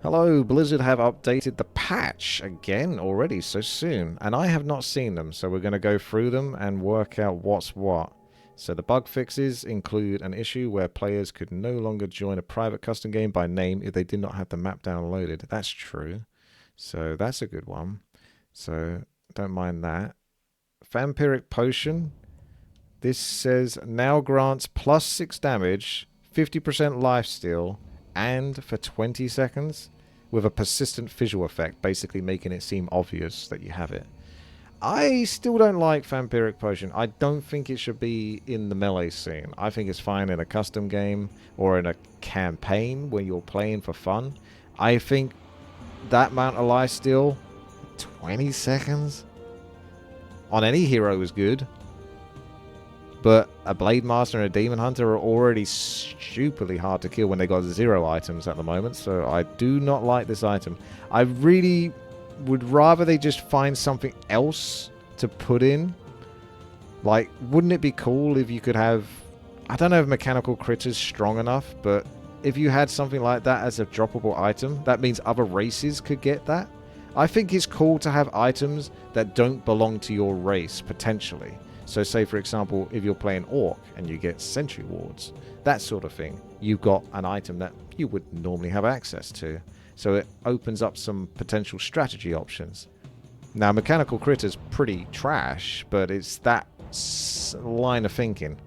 Hello, Blizzard have updated the patch again already so soon, and I have not seen them, so we're going to go through them and work out what's what. So the bug fixes include an issue where players could no longer join a private custom game by name if they did not have the map downloaded. That's true. So that's a good one. So don't mind that. Vampiric Potion. This says now grants plus 6 damage, 50% lifesteal, and for 20 seconds with a persistent visual effect, basically making it seem obvious that you have it. I still don't like Vampiric Potion. I don't think it should be in the melee scene. I think it's fine in a custom game or in a campaign where you're playing for fun. I think that amount of lifesteal, 20 seconds, on any hero is good. But a Blade Master and a Demon Hunter are already stupidly hard to kill when they got 0 items at the moment. So I do not like this item. I really would rather they just find something else to put in. Like, wouldn't it be cool if you could have... I don't know if Mechanical Critter's strong enough, but if you had something like that as a droppable item, that means other races could get that. I think it's cool to have items that don't belong to your race, potentially. So say, for example, if you're playing Orc and you get Sentry Wards, that sort of thing, you've got an item that you would normally have access to. So it opens up some potential strategy options. Now, Mechanical Critter's pretty trash, but it's that line of thinking.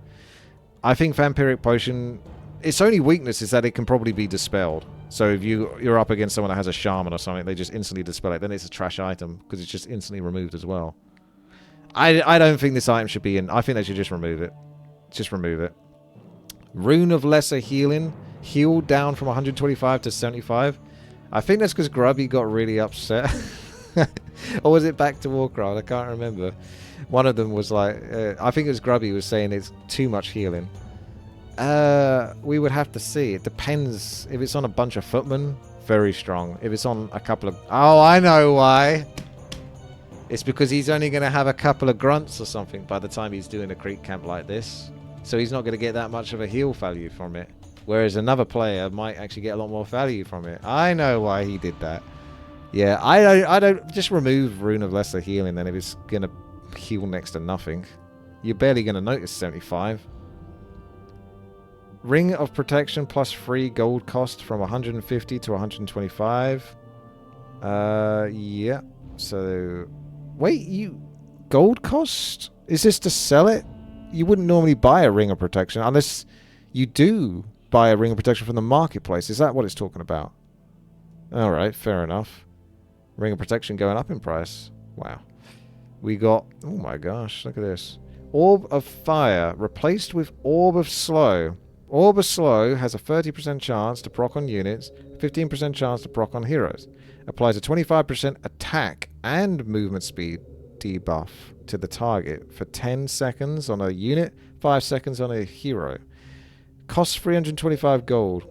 I think Vampiric Potion, its only weakness is that it can probably be dispelled. So if you're up against someone that has a Shaman or something, they just instantly dispel it, then it's a trash item because it's just instantly removed as well. I don't think this item should be in. I think they should just remove it. Just remove it. Rune of Lesser Healing. Heal down from 125 to 75. I think that's because Grubby got really upset. Or was it back to Warcraft? I can't remember. One of them was like... I think it was Grubby was saying it's too much healing. We would have to see. It depends. If it's on a bunch of footmen, very strong. If it's on a couple of... Oh, I know why. It's because he's only going to have a couple of grunts or something by the time he's doing a creep camp like this. So he's not going to get that much of a heal value from it. Whereas another player might actually get a lot more value from it. I know why he did that. Yeah, I don't just remove Rune of Lesser Healing then if it's going to heal next to nothing. You're barely going to notice 75. Ring of Protection plus 3 gold cost from 150 to 125. Yeah. So... Wait, you... Gold cost? Is this to sell it? You wouldn't normally buy a Ring of Protection unless you do buy a Ring of Protection from the marketplace. Is that what it's talking about? Alright, fair enough. Ring of Protection going up in price. Wow. We got... Oh my gosh, look at this. Orb of Fire replaced with Orb of Slow. Orb of Slow has a 30% chance to proc on units, 15% chance to proc on heroes. Applies a 25% attack and movement speed debuff to the target for 10 seconds on a unit, 5 seconds on a hero. Costs 325 gold.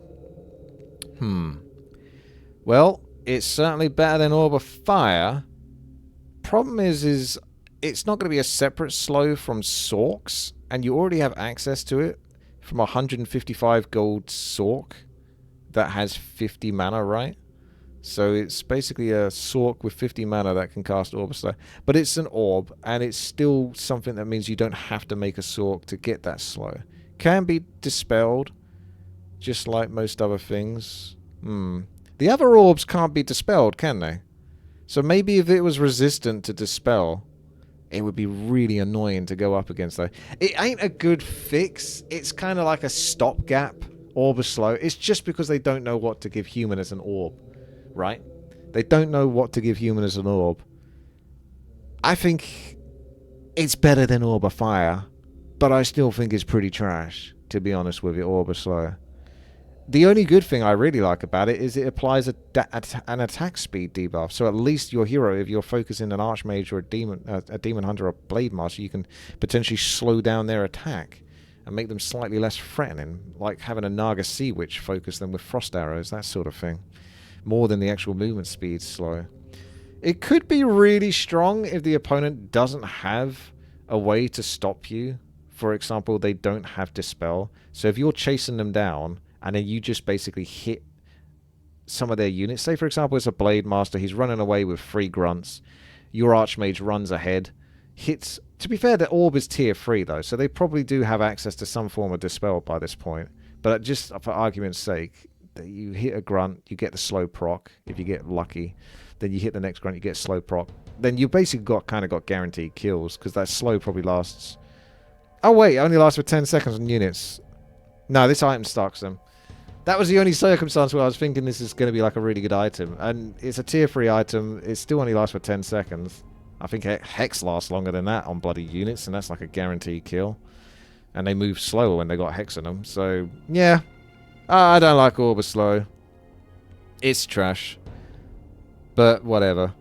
Well, it's certainly better than Orb of Fire. Problem is it's not going to be a separate slow from Sorks, and you already have access to it from 155 gold Sork that has 50 mana, right? So it's basically a Sork with 50 mana that can cast Orb of Slow. But it's an Orb, and it's still something that means you don't have to make a Sork to get that slow. Can be dispelled, just like most other things. The other Orbs can't be dispelled, can they? So maybe if it was resistant to dispel, it would be really annoying to go up against though. It ain't a good fix. It's kind of like a stopgap. Orb of Slow. It's just because they don't know what to give human as an orb. Right? They don't know what to give human as an orb. I think it's better than Orb of Fire, but I still think it's pretty trash, to be honest with you, Orb of Slow. The only good thing I really like about it is it applies an attack speed debuff. So at least your hero, if you're focusing an Archmage or a Demon Hunter or Blade Master, you can potentially slow down their attack and make them slightly less threatening, like having a Naga Sea Witch focus them with frost arrows, that sort of thing. More than the actual movement speed slow. It could be really strong if the opponent doesn't have a way to stop you. For example, they don't have Dispel. So if you're chasing them down and then you just basically hit some of their units. Say, for example, it's a Blade Master. He's running away with 3 grunts. Your Archmage runs ahead. Hits... To be fair, the orb is tier 3, though, so they probably do have access to some form of Dispel by this point. But just for argument's sake, you hit a grunt, you get the slow proc, if you get lucky. Then you hit the next grunt, you get slow proc. Then you basically kind of got guaranteed kills, because that slow probably lasts... Oh, wait, it only lasts for 10 seconds on units. No, this item stocks them. That was the only circumstance where I was thinking this is going to be like a really good item. And it's a tier 3 item, it still only lasts for 10 seconds. I think Hex lasts longer than that on bloody units, and that's like a guaranteed kill. And they move slower when they got Hex in them. So, yeah. I don't like Orb slow. It's trash. But, whatever.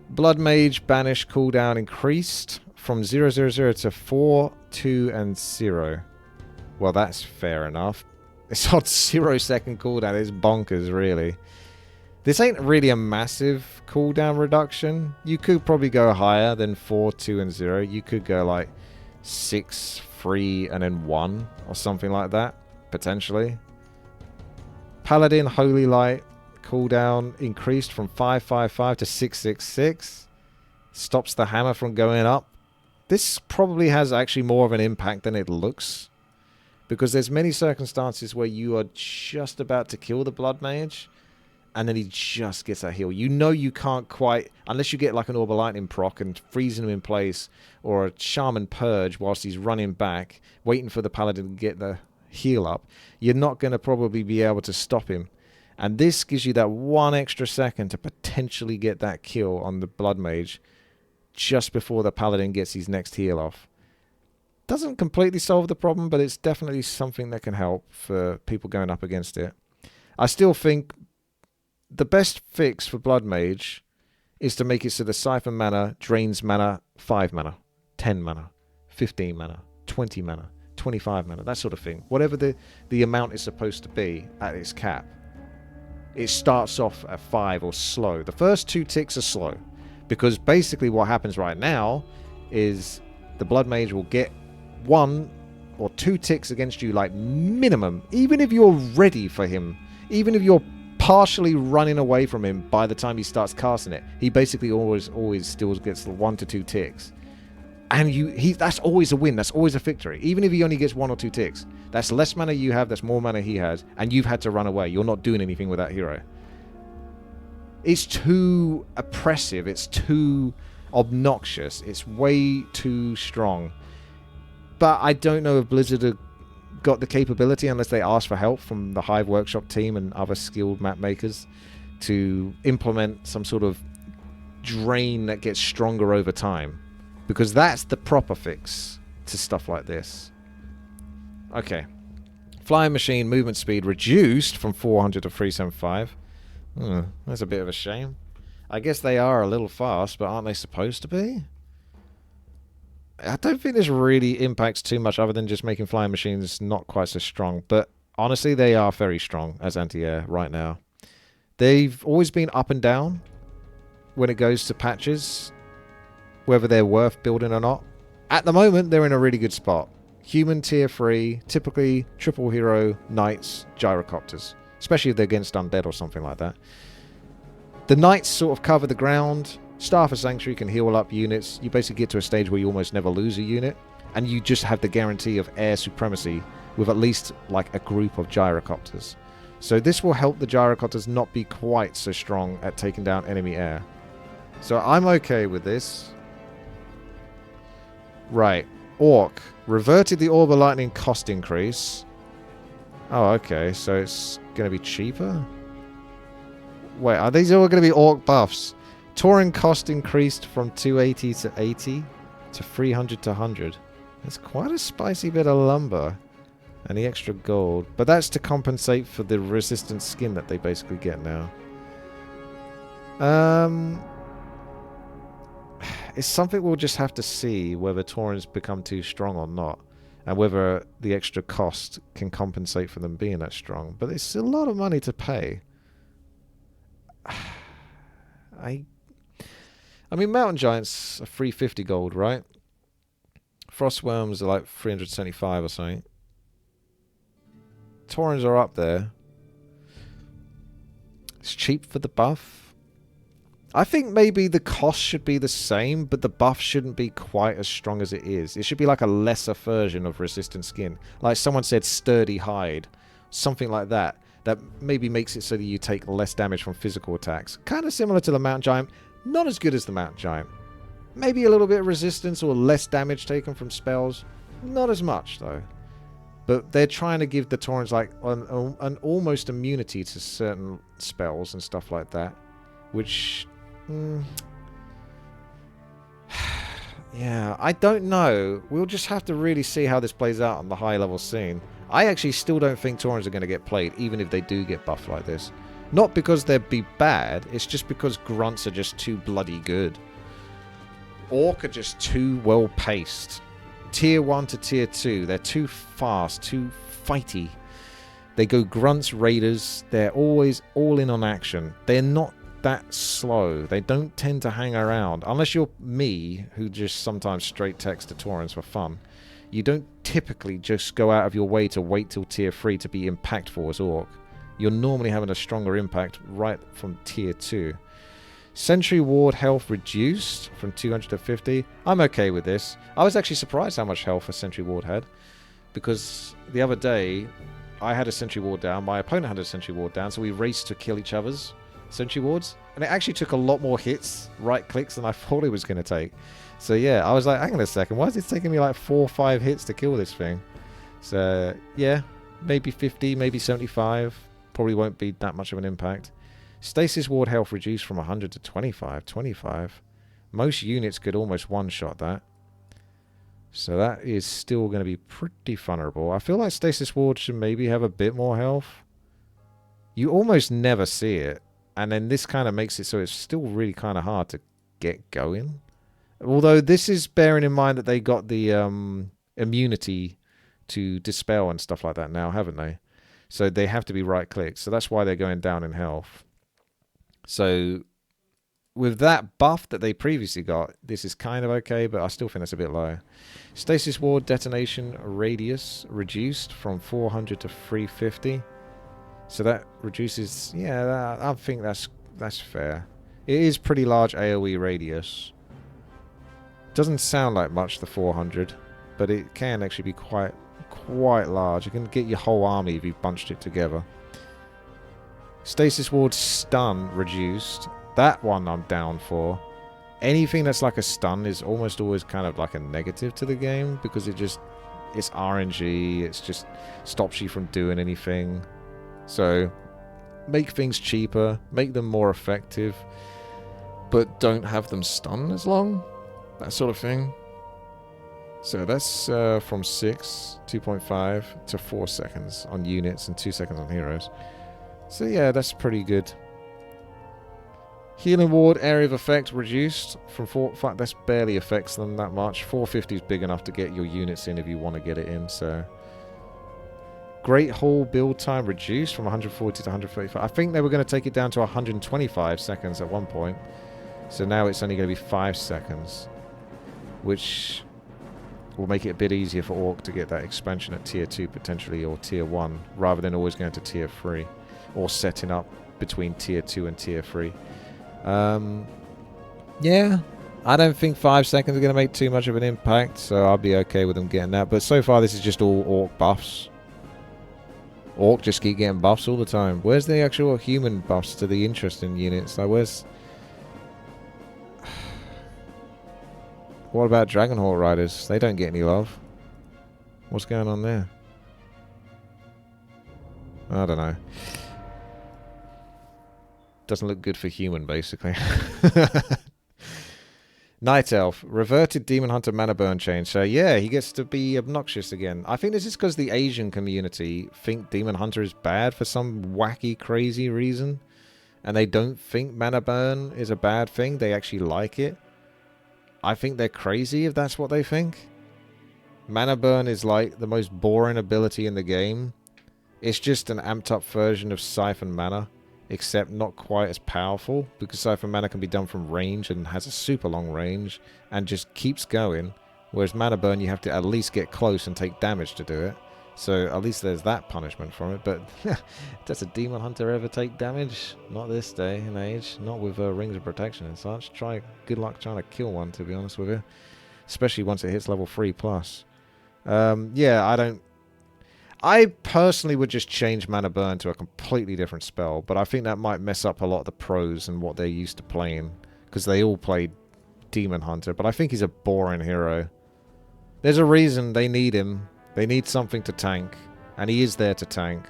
Blood Mage Banish cooldown increased from 000 to 4, 2, and 0. Well, that's fair enough. It's on 0-second cooldown. It's bonkers, really. This ain't really a massive cooldown reduction. You could probably go higher than 4, 2, and 0. You could go like 6, 3, and then 1, or something like that, potentially. Paladin Holy Light cooldown increased from 555 to 666. Stops the hammer from going up. This probably has actually more of an impact than it looks, because there's many circumstances where you are just about to kill the Blood Mage, and then he just gets that heal. You know you can't quite, unless you get like an Orb of Lightning proc and freezing him in place, or a Shaman Purge whilst he's running back, waiting for the Paladin to get the heal up, you're not going to probably be able to stop him. And this gives you that 1 extra second to potentially get that kill on the Blood Mage just before the Paladin gets his next heal off. Doesn't completely solve the problem, but it's definitely something that can help for people going up against it. I still think the best fix for Blood Mage is to make it so the Siphon mana drains mana 5 mana, 10 mana, 15 mana, 20 mana, 25 mana, that sort of thing. Whatever the amount is supposed to be at its cap. It starts off at 5 or slow. The first 2 ticks are slow, because basically what happens right now is the Blood Mage will get 1 or 2 ticks against you, like minimum, even if you're ready for him, even if you're partially running away from him by the time he starts casting it, he basically always still gets 1 to 2 ticks. And that's always a win, that's always a victory. Even if he only gets 1 or 2 ticks, that's less mana you have, that's more mana he has, and you've had to run away. You're not doing anything with that hero. It's too oppressive, it's too obnoxious, it's way too strong. But I don't know if Blizzard have got the capability, unless they ask for help from the Hive Workshop team and other skilled map makers, to implement some sort of drain that gets stronger over time. Because that's the proper fix to stuff like this. Okay. Flying Machine movement speed reduced from 400 to 375. That's a bit of a shame. I guess they are a little fast, but aren't they supposed to be? I don't think this really impacts too much other than just making Flying Machines not quite so strong. But honestly, they are very strong as anti-air right now. They've always been up and down when it goes to patches, whether they're worth building or not. At the moment, they're in a really good spot. Human tier 3, typically triple hero, knights, gyrocopters. Especially if they're against Undead or something like that. The knights sort of cover the ground. Staff of Sanctuary can heal up units. You basically get to a stage where you almost never lose a unit. And you just have the guarantee of air supremacy with at least like a group of gyrocopters. So this will help the gyrocopters not be quite so strong at taking down enemy air. So I'm okay with this. Right. Orc. Reverted the Orb of Lightning cost increase. Oh, okay. So it's going to be cheaper? Wait, are these all going to be Orc buffs? Tauren cost increased from 280 to 80 to 300 to 100. That's quite a spicy bit of lumber. And the extra gold. But that's to compensate for the resistant skin that they basically get now. It's something we'll just have to see, whether Taurens become too strong or not. And whether the extra cost can compensate for them being that strong. But it's a lot of money to pay. I mean, Mountain Giants are 350 gold, right? Frostworms are like 375 or something. Taurens are up there. It's cheap for the buff. I think maybe the cost should be the same, but the buff shouldn't be quite as strong as it is. It should be like a lesser version of resistant skin. Like someone said, sturdy hide. Something like that. That maybe makes it so that you take less damage from physical attacks. Kind of similar to the Mountain Giant. Not as good as the Mountain Giant. Maybe a little bit of resistance or less damage taken from spells. Not as much, though. But they're trying to give the Taurens like an almost immunity to certain spells and stuff like that. Which... yeah, I don't know. We'll just have to really see how this plays out on the high-level scene. I actually still don't think Taurens are going to get played, even if they do get buffed like this. Not because they'd be bad, it's just because grunts are just too bloody good. Orc are just too well-paced. Tier 1 to Tier 2, they're too fast, too fighty. They go grunts, raiders, they're always all in on action. They're not that slow. They don't tend to hang around. Unless you're me, who just sometimes straight text to Taurens for fun. You don't typically just go out of your way to wait till Tier 3 to be impactful as Orc. You're normally having a stronger impact right from Tier 2. Sentry Ward health reduced from 200 to 50. I'm okay with this. I was actually surprised how much health a Sentry Ward had. Because the other day, I had a Sentry Ward down, my opponent had a Sentry Ward down, so we raced to kill each other's Sentry Wards. And it actually took a lot more hits, right clicks, than I thought it was going to take. So yeah, I was like, hang on a second, why is it taking me like 4 or 5 hits to kill this thing? So yeah, maybe 50, maybe 75. Probably won't be that much of an impact. Stasis Ward health reduced from 100 to 25. 25. Most units could almost one-shot that. So that is still going to be pretty vulnerable. I feel like Stasis Ward should maybe have a bit more health. You almost never see it. And then this kind of makes it so it's still really kind of hard to get going. Although this is bearing in mind that they got the immunity to dispel and stuff like that now, haven't they? So they have to be right-clicked. So that's why they're going down in health. So with that buff that they previously got, this is kind of okay, but I still think that's a bit low. Stasis Ward detonation radius reduced from 400 to 350. So that reduces... yeah, I think that's fair. It is pretty large AoE radius. Doesn't sound like much, the 400, but it can actually be quite large. You can get your whole army if you've bunched it together. Stasis Ward stun reduced. That one I'm down for. Anything that's like a stun is almost always kind of like a negative to the game, because it's RNG, it's just stops you from doing anything. So make things cheaper, make them more effective, but don't have them stun as long. That sort of thing. So that's from 2.5 to 4 seconds on units and 2 seconds on heroes. So yeah, that's pretty good. Healing Ward area of effect reduced from 4. That barely affects them that much. 450 is big enough to get your units in if you want to get it in. So Great Hall build time reduced from 140 to 135. I think they were going to take it down to 125 seconds at one point. So now it's only going to be 5 seconds, which will make it a bit easier for Orc to get that expansion at Tier 2 potentially, or Tier 1, rather than always going to Tier 3, or setting up between Tier 2 and Tier 3. Yeah, I don't think 5 seconds are going to make too much of an impact, so I'll be okay with them getting that. But so far this is just all Orc buffs. Orc just keep getting buffs all the time. Where's the actual human buffs to the interesting units? Like, where's... What about Dragonhawk Riders? They don't get any love. What's going on there? I don't know. Doesn't look good for human, basically. Night Elf. Reverted Demon Hunter mana burn change. So yeah, he gets to be obnoxious again. I think this is because the Asian community think Demon Hunter is bad for some wacky, crazy reason. And they don't think mana burn is a bad thing. They actually like it. I think they're crazy if that's what they think. Mana burn is like the most boring ability in the game. It's just an amped up version of Siphon Mana, except not quite as powerful, because Siphon Mana can be done from range and has a super long range and just keeps going, whereas Mana Burn you have to at least get close and take damage to do it. So at least there's that punishment from it. But does a demon hunter ever take damage? Not this day and age. Not with rings of protection and such. Good luck trying to kill one, to be honest with you. Especially once it hits level 3+. Yeah, I personally would just change Mana Burn to a completely different spell, but I think that might mess up a lot of the pros and what they're used to playing, because they all play Demon Hunter, but I think he's a boring hero. There's a reason they need him. They need something to tank, and he is there to tank.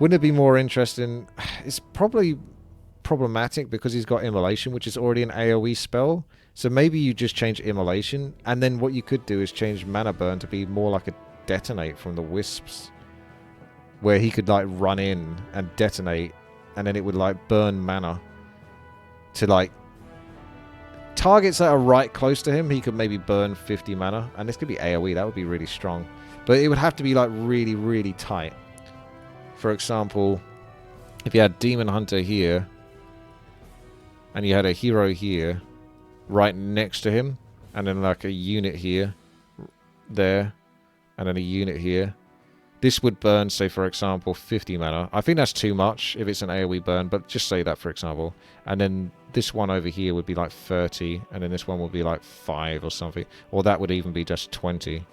Wouldn't it be more interesting? It's probably problematic because he's got Immolation, which is already an AoE spell, so maybe you just change Immolation, and then what you could do is change Mana Burn to be more like a Detonate from the Wisps, where he could like run in and detonate, and then it would like burn mana to like targets that are right close to him. He could maybe burn 50 mana, and this could be AoE. That would be really strong, but it would have to be like really, really tight. For example, if you had Demon Hunter here and you had a hero here right next to him, and then like a unit here, there, and then a unit here. This would burn, say for example, 50 mana. I think that's too much if it's an AoE burn, but just say that for example. And then this one over here would be like 30, and then this one would be like 5 or something. Or that would even be just 20.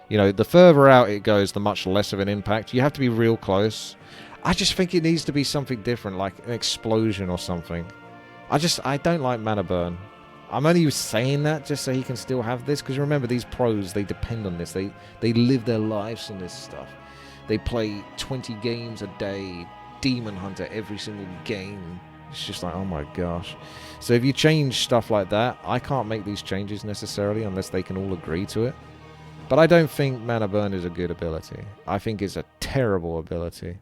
You know, the further out it goes, the much less of an impact. You have to be real close. I just think it needs to be something different, like an explosion or something. I don't like Mana Burn. I'm only saying that just so he can still have this, because remember, these pros, they depend on this. They live their lives on this stuff. They play 20 games a day, Demon Hunter every single game. It's just like, oh my gosh. So if you change stuff like that, I can't make these changes necessarily unless they can all agree to it. But I don't think Mana Burn is a good ability. I think it's a terrible ability.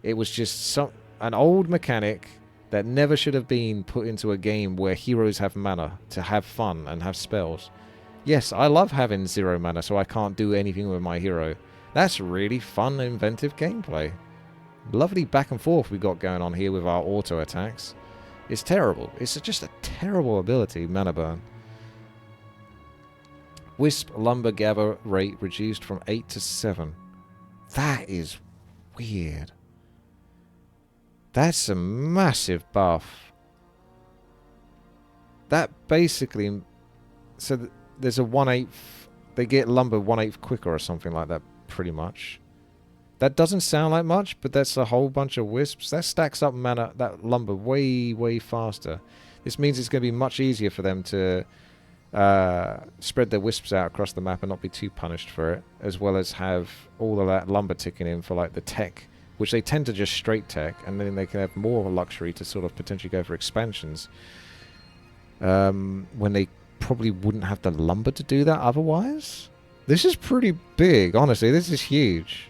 It was just an old mechanic that never should have been put into a game where heroes have mana to have fun and have spells. Yes, I love having 0 mana so I can't do anything with my hero. That's really fun, inventive gameplay. Lovely back and forth we got going on here with our auto attacks. It's terrible. It's just a terrible ability, Mana Burn. Wisp Lumber Gather rate reduced from 8 to 7. That is weird. That's a massive buff. That basically... So there's a 1/8... They get lumber 1/8 quicker or something like that, pretty much. That doesn't sound like much, but that's a whole bunch of wisps. That stacks up mana, that lumber way, way faster. This means it's going to be much easier for them to spread their wisps out across the map and not be too punished for it, as well as have all of that lumber ticking in for like the tech, which they tend to just straight tech, and then they can have more luxury to sort of potentially go for expansions. When they probably wouldn't have the lumber to do that otherwise. This is pretty big, honestly. This is huge.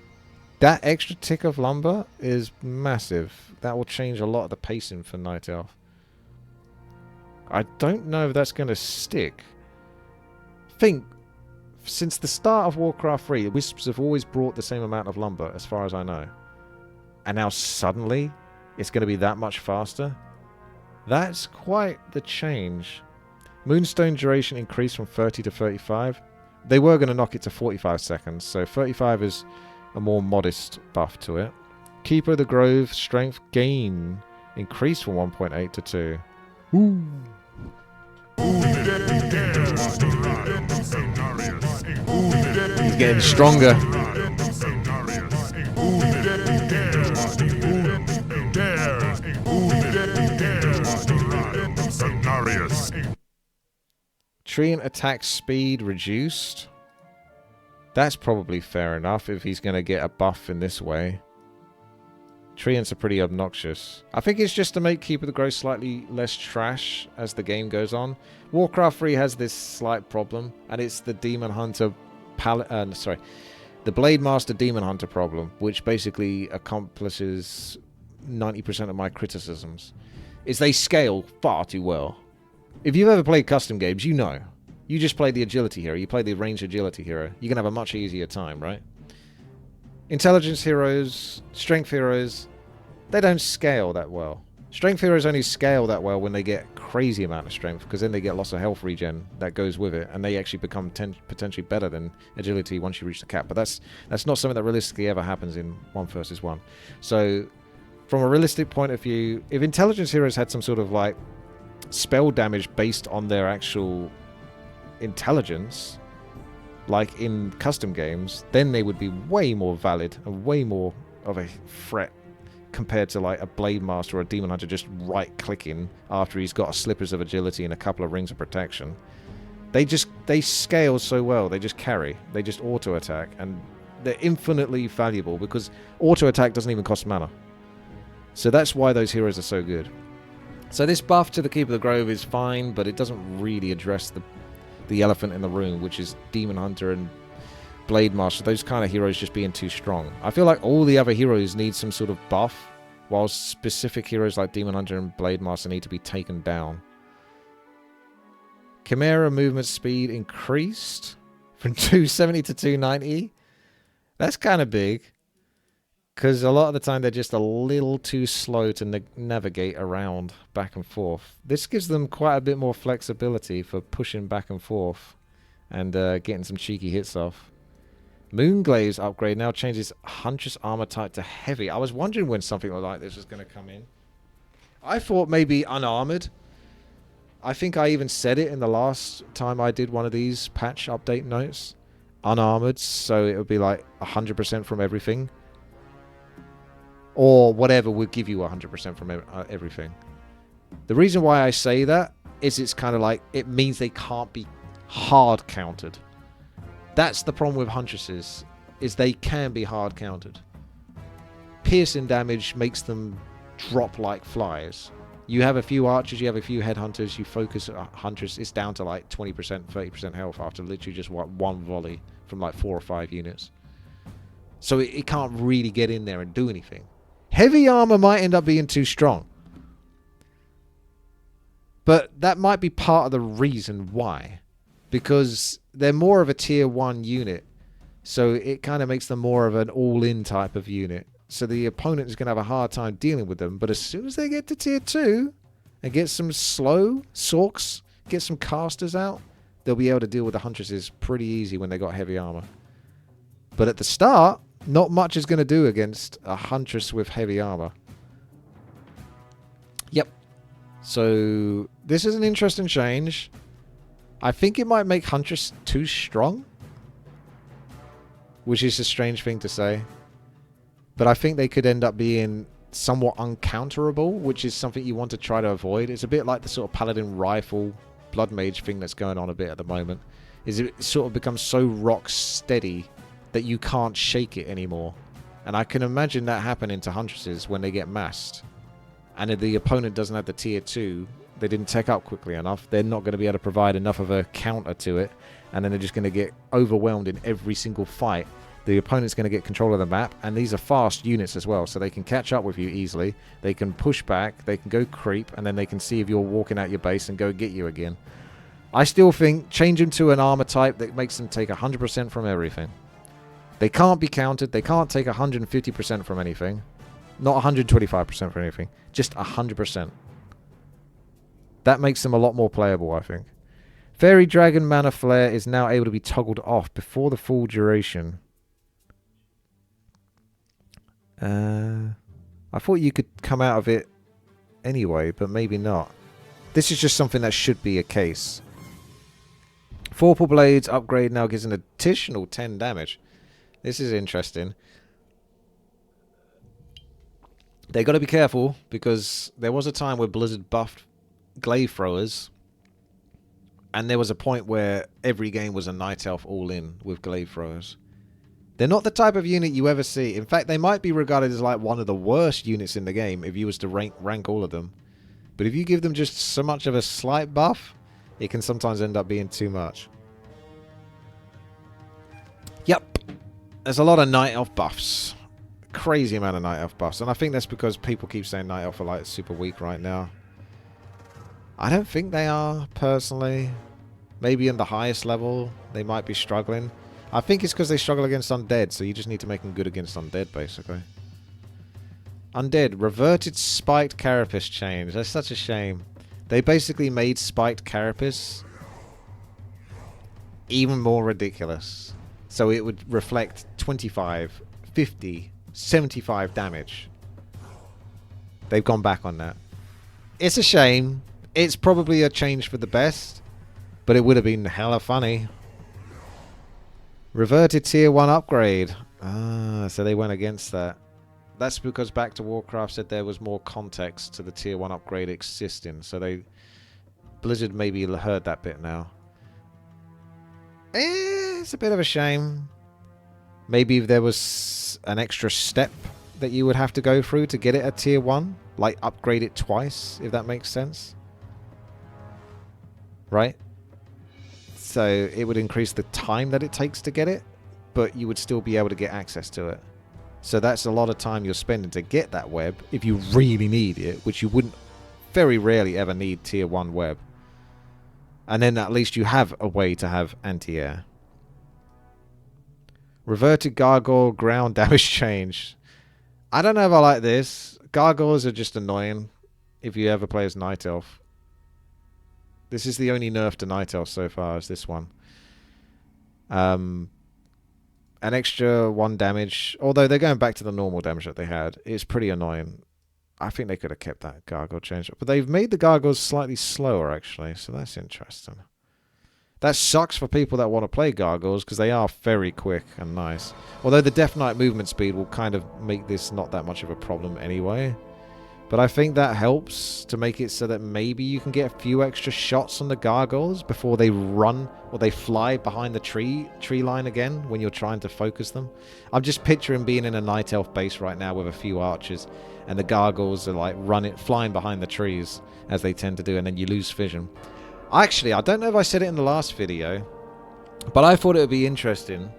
That extra tick of lumber is massive. That will change a lot of the pacing for Night Elf. I don't know if that's going to stick. Think, since the start of Warcraft 3, the Wisps have always brought the same amount of lumber, as far as I know. And now suddenly, it's going to be that much faster? That's quite the change. Moonstone duration increased from 30 to 35. They were going to knock it to 45 seconds, so 35 is a more modest buff to it. Keeper of the Grove strength gain increased from 1.8 to 2. Ooh. He's getting stronger. Treant attack speed reduced. That's probably fair enough if he's going to get a buff in this way. Treants are pretty obnoxious. I think it's just to make Keeper of the Grove slightly less trash as the game goes on. Warcraft 3 has this slight problem, and it's the Demon Hunter the Blade Master Demon Hunter problem, which basically accomplishes 90% of my criticisms. Is they scale far too well. If you've ever played custom games, you know. You just play the agility hero, you play the ranged agility hero, you're going to have a much easier time, right? Intelligence heroes, strength heroes, they don't scale that well. Strength heroes only scale that well when they get crazy amount of strength, because then they get lots of health regen that goes with it, and they actually become potentially better than agility once you reach the cap. But that's not something that realistically ever happens in 1 versus 1. So from a realistic point of view, if intelligence heroes had some sort of like spell damage based on their actual intelligence, like in custom games, then they would be way more valid and way more of a threat compared to like a Blade Master or a Demon Hunter just right-clicking after he's got a Slippers of Agility and a couple of Rings of Protection. They scale so well, they just carry, they just auto-attack, and they're infinitely valuable because auto-attack doesn't even cost mana. So that's why those heroes are so good. So this buff to the Keep of the Grove is fine, but it doesn't really address the elephant in the room, which is Demon Hunter and Blade Master, those kind of heroes just being too strong. I feel like all the other heroes need some sort of buff, while specific heroes like Demon Hunter and Blade Master need to be taken down. Chimera movement speed increased from 270 to 290. That's kind of big, because a lot of the time they're just a little too slow to navigate around back and forth. This gives them quite a bit more flexibility for pushing back and forth and getting some cheeky hits off. Moonglaze upgrade now changes Huntress armor type to heavy. I was wondering when something like this was going to come in. I thought maybe unarmored. I think I even said it in the last time I did one of these patch update notes. Unarmored, so it would be like 100% from everything. Or whatever would give you 100% from everything. The reason why I say that is it's kind of like, it means they can't be hard countered. That's the problem with Huntresses, is they can be hard countered. Piercing damage makes them drop like flies. You have a few archers, you have a few headhunters, you focus Huntress, it's down to like 20%, 30% health after literally just one volley from like 4 or 5 units. So it can't really get in there and do anything. Heavy armor might end up being too strong. But that might be part of the reason why. Because they're more of a tier 1 unit. So it kind of makes them more of an all-in type of unit. So the opponent is going to have a hard time dealing with them. But as soon as they get to tier 2 and get some slow sorks, get some casters out, they'll be able to deal with the Huntresses pretty easy when they got heavy armor. But at the start, not much is going to do against a Huntress with heavy armor. Yep. So this is an interesting change. I think it might make Huntress too strong, which is a strange thing to say. But I think they could end up being somewhat uncounterable, which is something you want to try to avoid. It's a bit like the sort of Paladin Rifle Blood Mage thing that's going on a bit at the moment. Is it sort of becomes so rock steady that you can't shake it anymore. And I can imagine that happening to Huntresses when they get massed. And if the opponent doesn't have the tier 2, they didn't tech up quickly enough, they're not going to be able to provide enough of a counter to it, and then they're just going to get overwhelmed in every single fight. The opponent's going to get control of the map, and these are fast units as well, so they can catch up with you easily. They can push back, they can go creep, and then they can see if you're walking out your base and go get you again. I still think change them to an armor type that makes them take 100% from everything. They can't be countered, they can't take 150% from anything. Not 125% from anything, just 100%. That makes them a lot more playable, I think. Fairy Dragon Mana Flare is now able to be toggled off before the full duration. I thought you could come out of it anyway, but maybe not. This is just something that should be a case. Vorpal Blades upgrade now gives an additional 10 damage. This is interesting. They got to be careful, because there was a time where Blizzard buffed glaive throwers, and there was a point where every game was a night elf all in with glaive throwers. They're not the type of unit you ever see. In fact, they might be regarded as like one of the worst units in the game if you was to rank all of them. But if you give them just so much of a slight buff, it can sometimes end up being too much. Yep. There's a lot of night elf buffs. Crazy amount of night elf buffs. And I think that's because people keep saying night elf are like super weak right now. I don't think they are, personally. Maybe in the highest level, they might be struggling. I think it's because they struggle against Undead, so you just need to make them good against Undead, basically. Undead, reverted spiked carapace change. That's such a shame. They basically made spiked carapace even more ridiculous. So it would reflect 25, 50, 75 damage. They've gone back on that. It's a shame. It's probably a change for the best, but it would have been hella funny. Reverted tier 1 upgrade. Ah, so they went against that. That's because Back to Warcraft said there was more context to the tier 1 upgrade existing. So Blizzard maybe heard that bit now. It's a bit of a shame. Maybe if there was an extra step that you would have to go through to get it at tier 1. Like upgrade it twice, if that makes sense. Right? So it would increase the time that it takes to get it, but you would still be able to get access to it. So that's a lot of time you're spending to get that web if you really need it, which you wouldn't very rarely ever need tier 1 web. And then at least you have a way to have anti-air. Reverted gargoyle ground damage change. I don't know if I like this. Gargoyles are just annoying if you ever play as Night Elf. This is the only nerf to Night Elf so far, is this one. An extra 1 damage, although they're going back to the normal damage that they had. It's pretty annoying. I think they could have kept that gargoyle change. But they've made the gargoyles slightly slower, actually, so that's interesting. That sucks for people that want to play gargoyles, because they are very quick and nice. Although the Death Knight movement speed will kind of make this not that much of a problem anyway. But I think that helps to make it so that maybe you can get a few extra shots on the gargoyles before they run or they fly behind the tree line again when you're trying to focus them. I'm just picturing being in a Night Elf base right now with a few archers, and the gargoyles are like flying behind the trees as they tend to do, and then you lose vision. Actually, I don't know if I said it in the last video, but I thought it would be interesting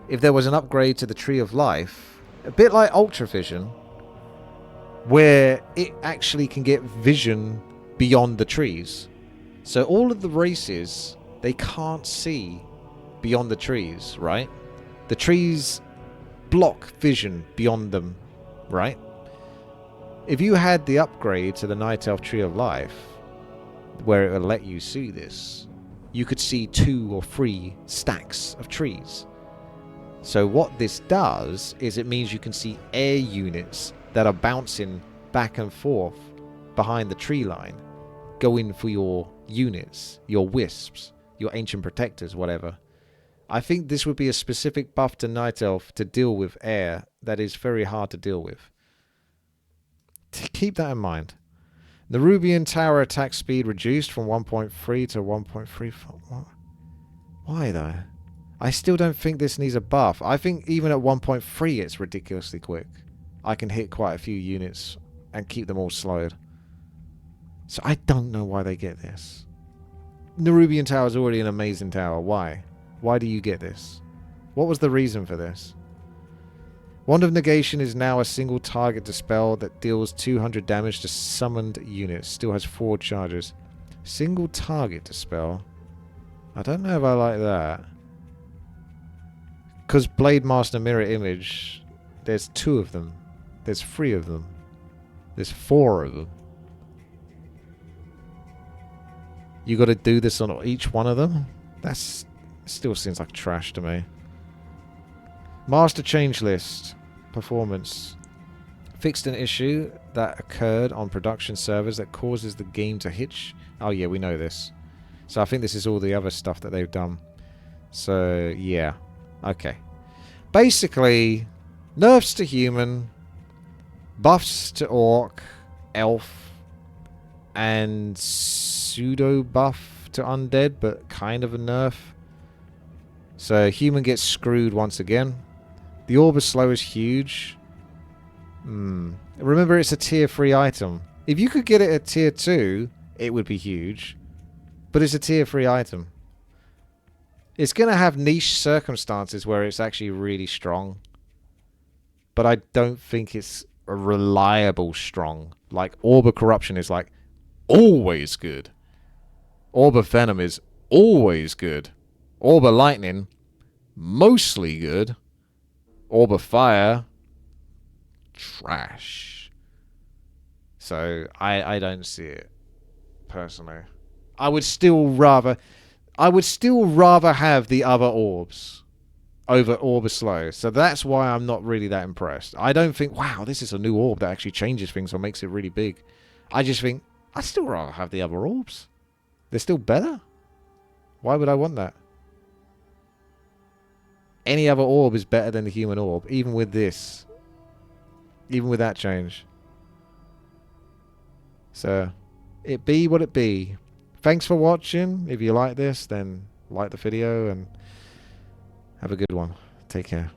if there was an upgrade to the Tree of Life, a bit like Ultra Vision, where it actually can get vision beyond the trees. So all of the races, they can't see beyond the trees, right? The trees block vision beyond them, right? If you had the upgrade to the Night Elf Tree of Life, where it will let you see this, you could see 2 or 3 stacks of trees. So what this does is it means you can see air units that are bouncing back and forth behind the tree line, going for your units, your wisps, your ancient protectors, whatever. I think this would be a specific buff to Night Elf to deal with air that is very hard to deal with. Keep that in mind. The Nerubian Tower attack speed reduced from 1.3 to 1.34. Why though? I still don't think this needs a buff. I think even at 1.3 it's ridiculously quick. I can hit quite a few units and keep them all slowed. So I don't know why they get this. Nerubian Tower is already an amazing tower. Why? Why do you get this? What was the reason for this? Wand of Negation is now a single target dispel that deals 200 damage to summoned units. Still has 4 charges. Single target dispel? I don't know if I like that. Because Blade Master Mirror Image, there's 2 of them. There's 3 of them. There's 4 of them. You got to do this on each one of them? That's still seems like trash to me. Master change list. Performance. Fixed an issue that occurred on production servers that causes the game to hitch. Oh yeah, we know this. So I think this is all the other stuff that they've done. So yeah. Okay. Basically, nerfs to human, buffs to orc, elf, and pseudo buff to undead, but kind of a nerf. So human gets screwed once again. The orb of slow is huge. Remember, it's a tier 3 item. If you could get it at tier 2, it would be huge. But it's a tier 3 item. It's going to have niche circumstances where it's actually really strong. But I don't think it's a reliable strong. Like, Orb of Corruption is like always good. Orb of Venom is always good. Orb of Lightning, mostly good. Orb of Fire, trash. So I don't see it personally. I would still rather have the other orbs over Orb of Slow. So that's why I'm not really that impressed. I don't think, wow, this is a new orb that actually changes things or makes it really big. I just think I'd still rather have the other orbs. They're still better. Why would I want that? Any other orb is better than the human orb, even with this. Even with that change. So, it be what it be. Thanks for watching. If you like this, then like the video and have a good one. Take care.